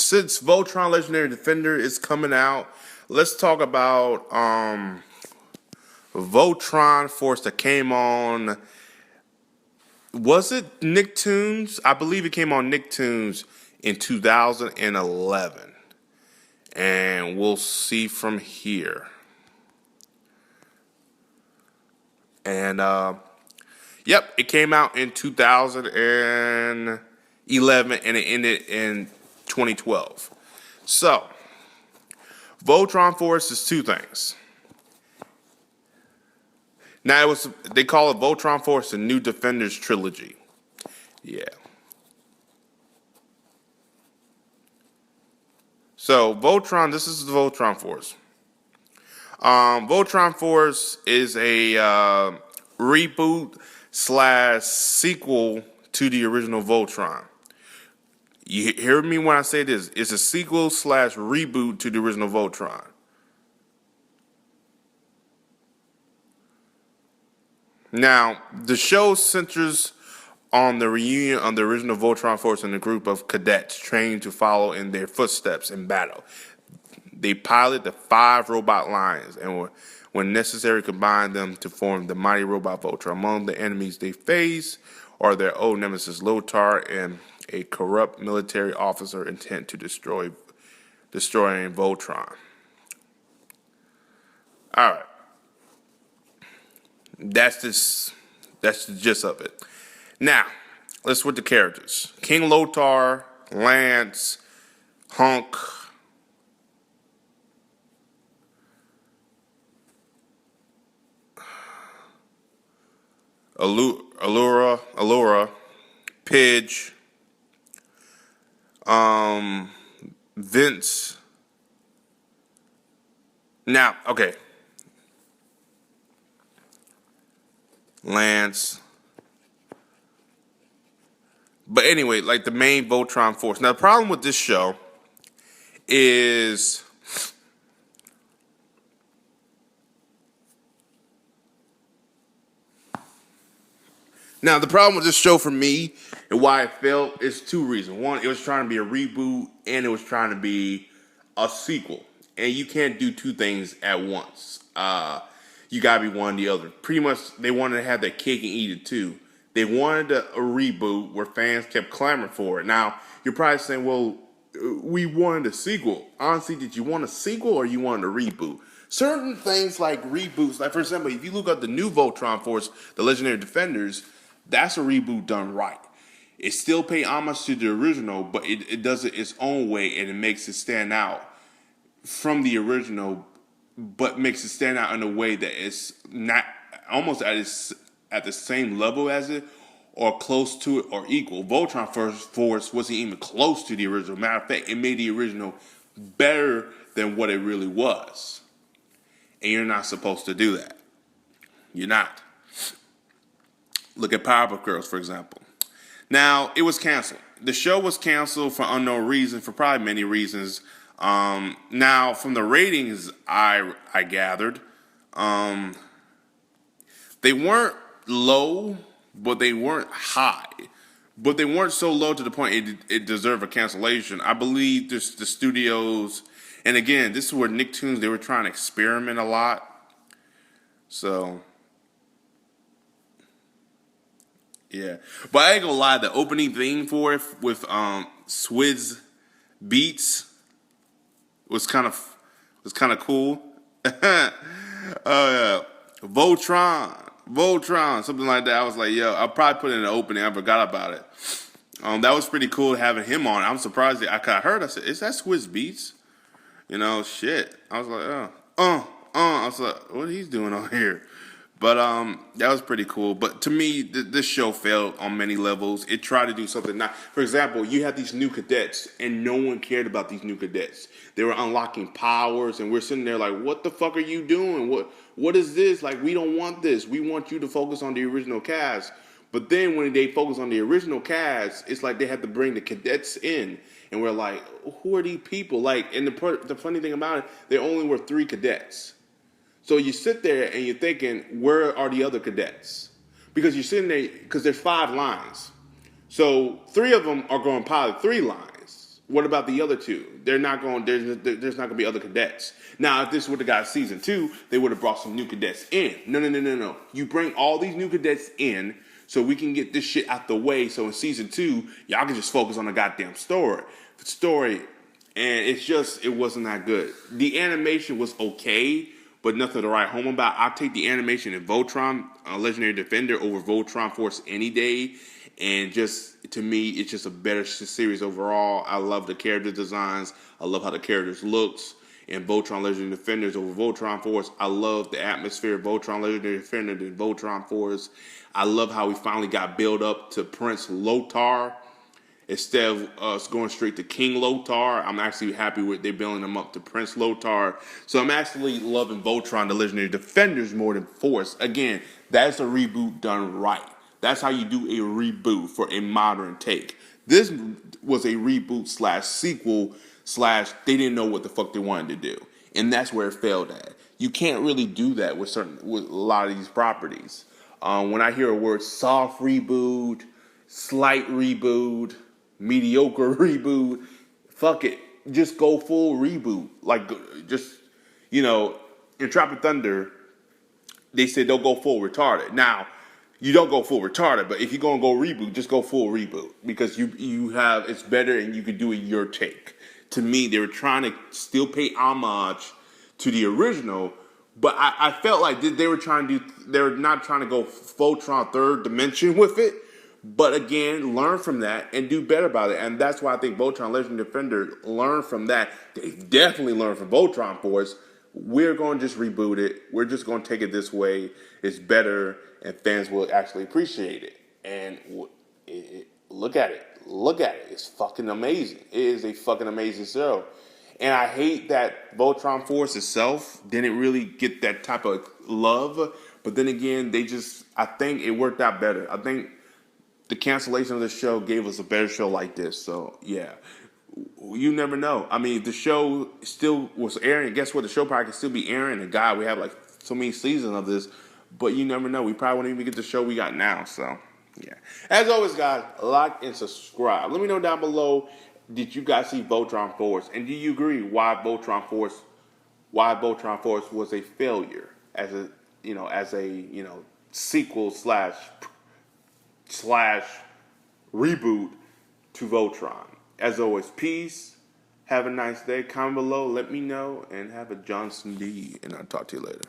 since Voltron Legendary Defender is coming out, let's talk about Voltron Force that came on. Was it Nicktoons? I believe it came on Nicktoons in 2011. And we'll see from here. And yep, it came out in 2011 and it ended in 2012. So, Voltron Force is two things. Now they call it Voltron Force the New Defenders Trilogy. Yeah. So Voltron, this is the Voltron Force. Voltron Force is a reboot / sequel to the original Voltron. You hear me when I say this? It's a sequel / reboot to the original Voltron. Now, the show centers on the reunion of the original Voltron Force and a group of cadets trained to follow in their footsteps in battle. They pilot the 5 robot lions and, when necessary, combine them to form the mighty robot Voltron. Among the enemies they face are their old nemesis Lothar and a corrupt military officer intent to destroying Voltron. All right. That's the gist of it. Now, let's switch the characters. King Lothar, Lance, Hunk, Allura, Pidge, Vince. Now, okay. Lance. But anyway, like the main Voltron Force. Now, the problem with this show is for me and why it failed is 2 reasons. One, it was trying to be a reboot and it was trying to be a sequel. And you can't do 2 things at once. You gotta be one or the other. Pretty much, they wanted to have that cake and eat it too. They wanted a reboot where fans kept clamoring for it. Now, you're probably saying, well, we wanted a sequel. Honestly, did you want a sequel or you wanted a reboot? Certain things like reboots, like for example, if you look at the new Voltron Force, the Legendary Defenders, that's a reboot done right. It still paid homage to the original, but it does it its own way and it makes it stand out from the original, but makes it stand out in a way that it's not almost at the same level as it, or close to it, or equal. Voltron Force wasn't even close to the original. Matter of fact, it made the original better than what it really was. And you're not supposed to do that. You're not. Look at Powerpuff Girls, for example. Now, it was canceled. The show was canceled for unknown reason, for probably many reasons. Now, from the ratings I gathered, they weren't low, but they weren't high. But they weren't so low to the point it deserved a cancellation. I believe the studios, and again, this is where Nicktoons, they were trying to experiment a lot. So, yeah. But I ain't gonna lie, the opening theme for it with Swizz Beats was kind of cool. Voltron, something like that. I was like, yo, I'll probably put it in the opening. I forgot about it. That was pretty cool having him on. I'm surprised I heard. I said, is that Swizz Beats? You know, shit. I was like, I was like, what he's doing on here? But that was pretty cool. But to me, this show failed on many levels. It tried to do something. Not, for example, you have these new cadets, and no one cared about these new cadets. They were unlocking powers, and we're sitting there like, what the fuck are you doing? What is this? Like, we don't want this. We want you to focus on the original cast. But then when they focus on the original cast, it's like they had to bring the cadets in. And we're like, who are these people? Like, and the funny thing about it, there only were 3 cadets. So you sit there and you're thinking, where are the other cadets? Because you're sitting there, because there's 5 lines. So 3 of them are going to pilot 3 lines. What about the other two? They're not going. There's not going to be other cadets. Now, if this would have got season 2, they would have brought some new cadets in. No, no, no, no, no. You bring all these new cadets in so we can get this shit out the way. So in season 2, y'all can just focus on the goddamn story, and it wasn't that good. The animation was okay, but nothing to write home about. I'll take the animation in Voltron, Legendary Defender, over Voltron Force any day. And just, to me, it's just a better series overall. I love the character designs. I love how the characters looks. And Voltron Legendary Defenders over Voltron Force. I love the atmosphere of Voltron Legendary Defender than Voltron Force. I love how we finally got built up to Prince Lothar instead of us going straight to King Lothar. I'm actually happy with they building him up to Prince Lothar. So I'm actually loving Voltron the Legendary Defenders more than Force. Again, that's a reboot done right. That's how you do a reboot for a modern take. This was a reboot slash sequel slash they didn't know what the fuck they wanted to do. And that's where it failed at. You can't really do that with a lot of these properties. When I hear a word soft reboot, slight reboot, mediocre reboot, fuck it. Just go full reboot. Like, just, in Tropic Thunder, they said don't go full retarded. Now, you don't go full retarded, but if you're gonna go reboot, just go full reboot because you have it's better and you can do it your take. To me, they were trying to still pay homage to the original, but I felt like they were not trying to go Voltron third dimension with it. But again, learn from that and do better about it, and that's why I think Voltron Legend Defender learned from that. They definitely learned from Voltron Force. We're going to just reboot it. We're just going to take it this way. It's better, and fans will actually appreciate it. And look at it. Look at it. It's fucking amazing. It is a fucking amazing show. And I hate that Voltron Force itself didn't really get that type of love. But then again, I think it worked out better. I think the cancellation of the show gave us a better show like this. So, yeah. You never know. I mean, the show still was airing. Guess what? The show probably could still be airing. And God, we have like so many seasons of this. But you never know. We probably won't even get the show we got now. So, yeah. As always, guys, like and subscribe. Let me know down below. Did you guys see Voltron Force? And do you agree why Voltron Force was a failure as a sequel slash reboot to Voltron? As always, peace. Have a nice day. Comment below. Let me know. And have a Johnson D. And I'll talk to you later.